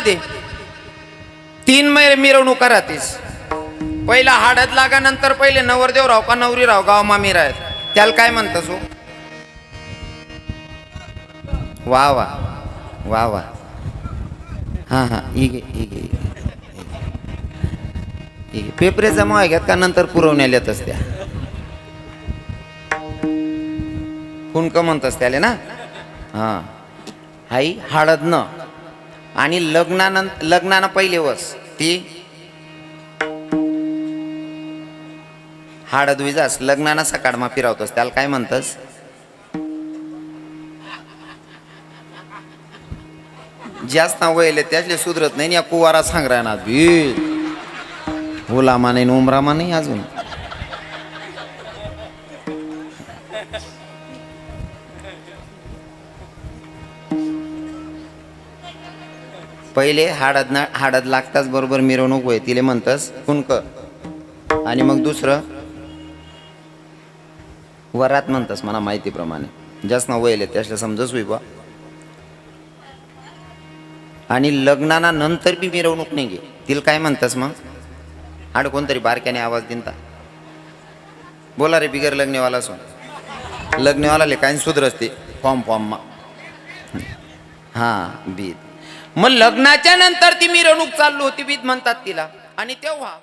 मध्ये 3 मिरवणुका राहतेस. पहिला हळद लागा, नंतर पहिले नवरदेव राव का नवरी राव गाव मामी राहत, त्याला काय म्हणतात हो? वा वा वा वा. हा हा इगे इगे इगे पेपरेचा माय घेत का नंतर पुरवण्याला येतच त्या कुणक म्हणतस त्याले ना. हा हाई हळद न आणि लग्नानं पहिले वस ती हळद विजास लग्नानं सकाळ मा फिरवतोस त्याला काय म्हणतस? जास्त वयले त्यातले सुधरत नाही या कुवारा सांगरा ना भी हुलामा नाही उमरामा नाही अजून. पहिले हळद लागताच बरोबर मिरवणूक होय तिले म्हणतस कुणक. आणि मग दुसरं वरात म्हणतस मला माहितीप्रमाणे जास्त वयले त्याला समजस होई बा. आणि लग्नाना नंतर बी मिरवणूक नाही घे तिला काय म्हणतस मग? आड कोणतरी बारक्याने आवाज दिनता बोला रे बिगर लग्नेवाला सोन. लग्नेवाला काय सुधरसते फॉर्म मा. हा बीत. मग लग्नाच्या नंतर ती मिरवणूक चालू होती बीत म्हणतात तिला. आणि तेव्हा